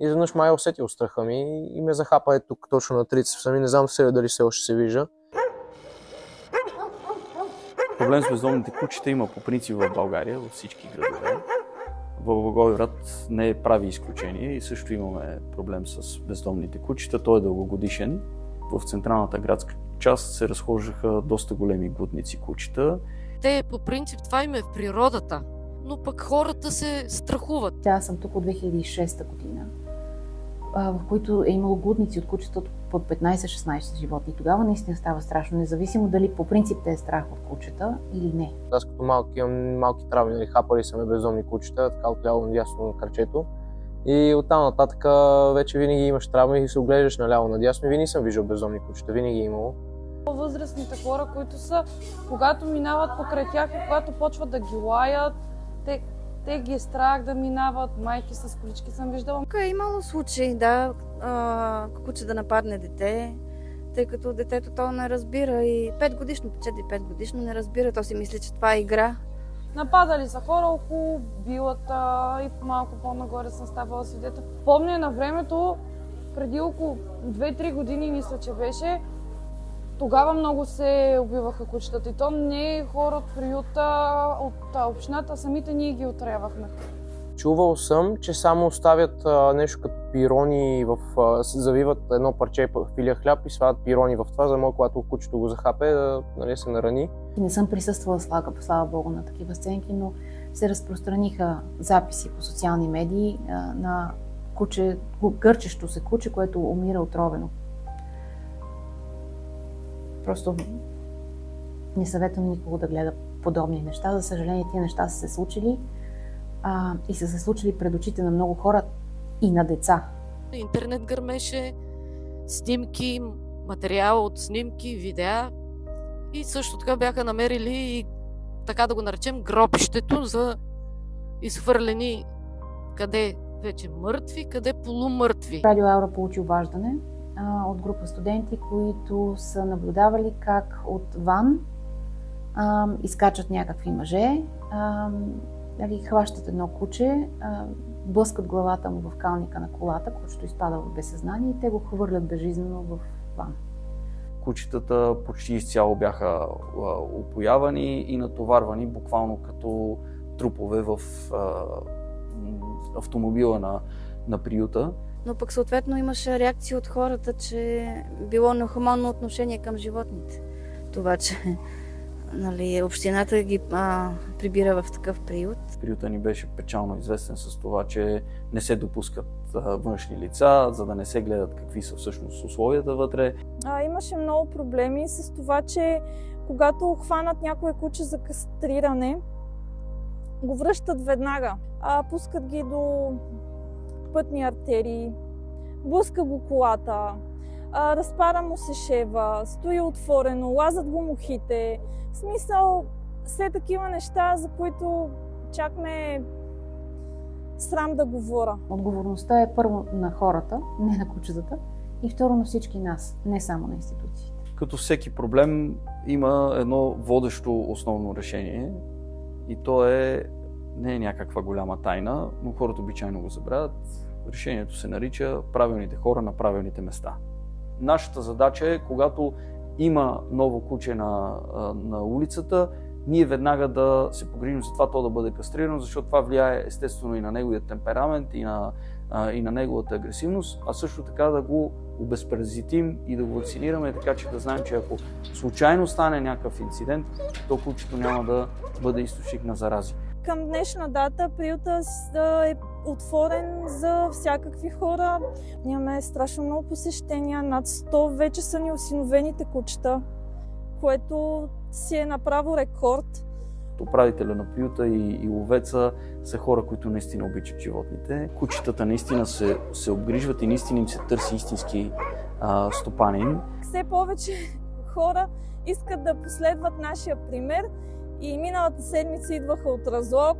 И изведнъж май усетил страха ми и ме захапа тук точно на трицепса ми. Не знам в себе дали все още се вижда. Проблем с бездомните кучета има по принцип в България, във всички градове. В Благоевград не прави изключение и също имаме проблем с бездомните кучета. Той е дългогодишен. В централната градска част се разхождаха доста големи глутници кучета. Те по принцип това им е в природата, но пък хората се страхуват. Аз съм тук от 2006 година, в които е имало глутници от кучета под 15-16 животни. Тогава наистина става страшно, независимо дали по принцип те е страх от кучета или не. Аз като малки имам малки травми, нали, хапали са ме бездомни кучета, така отляво надясно на крачето. И оттам нататък вече винаги имаш травми и се оглеждаш наляво надясно и винаги съм виждал бездомни кучета, винаги е имало. Възрастните хора, които са, когато минават покрай тях и когато почват да ги лаят, те ги е страх да минават, майки с колички съм виждала. Е имало случаи, да, куче да нападне дете, тъй като детето то не разбира и 4-5 годишно не разбира, то си мисли, че това е игра. Нападали са хора около билата и малко по-нагоре съм ставала свидетел. Помня на времето, преди около 2-3 години, мисля, че беше, тогава много се убиваха кучетата и то не хора от приюта, от общината, самите ние ги отрявахме. Чувал съм, че само оставят нещо като пирони, завиват едно парче филия хляб и слагат пирони в това, за да може, когато кучето го захапе, да, нали, се нарани. Не съм присъствала, слава Богу, на такива сценки, но се разпространиха записи по социални медии на куче, гърчещо се куче, което умира отровено. Просто не съветвам никого да гледа подобни неща. За съжаление, тия неща са се случили и са се случили пред очите на много хора и на деца. Интернет гърмеше, снимки, материал от снимки, видеа и също така бяха намерили и, така да го наречем, гробището за изхвърлени къде вече мъртви, къде полумъртви. Радио Аура получи обаждане от група студенти, които са наблюдавали как от ван изкачат някакви мъже, хващат едно куче, блъскат главата му в калника на колата, кучето изпада в безсъзнание и те го хвърлят безжизнено в ван. Кучетата почти изцяло бяха опоявани и натоварвани буквално като трупове в автомобила на приюта. Но пък съответно имаше реакции от хората, че било нехуманно отношение към животните. Това, че общината ги прибира в такъв приют. Приюта ни беше печално известен с това, че не се допускат външни лица, за да не се гледат какви са всъщност условията вътре. Имаше много проблеми с това, че когато хванат някое куче за кастриране, го връщат веднага. Пускат ги до пътни артерии, блъска го колата, разпара му се шева, стои отворено, лазат го мухите. В смисъл, все такива неща, за които чак ме е срам да говоря. Отговорността е първо на хората, не на кучетата, и второ на всички нас, не само на институциите. Като всеки проблем има едно водещо основно решение и то не е някаква голяма тайна, но хората обичайно го забравят. Решението се нарича правилните хора на правилните места. Нашата задача е, когато има ново куче на улицата, ние веднага да се погрижим за това то да бъде кастрирано, защото това влияе естествено и на неговия темперамент, и на неговата агресивност, а също така да го обезпаразитим и да го вакцинираме, така че да знаем, че ако случайно стане някакъв инцидент, то кучето няма да бъде източник на зарази. Към днешна дата приюта е отворен за всякакви хора. Имаме страшно много посещения, над 100 вече са ни осиновените кучета, което си е направо рекорд. Управителя на приюта и ловеца са хора, които наистина обичат животните. Кучетата наистина се обгрижват и наистина им се търси истински стопанин. Все повече хора искат да последват нашия пример и миналата седмица идваха от Разлог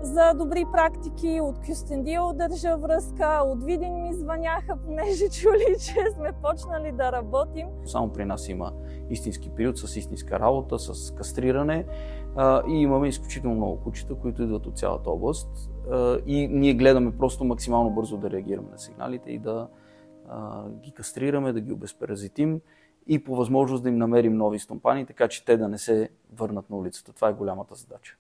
за добри практики, от Кюстендил държа връзка, от Видин ми звъняха, понеже чули, че сме почнали да работим. Само при нас има истински приют с истинска работа, с кастриране и имаме изключително много кучета, които идват от цялата област. и ние гледаме просто максимално бързо да реагираме на сигналите и да ги кастрираме, да ги обезпаразитим и по възможност да им намерим нови стомпани, така че те да не се върнат на улицата. Това е голямата задача.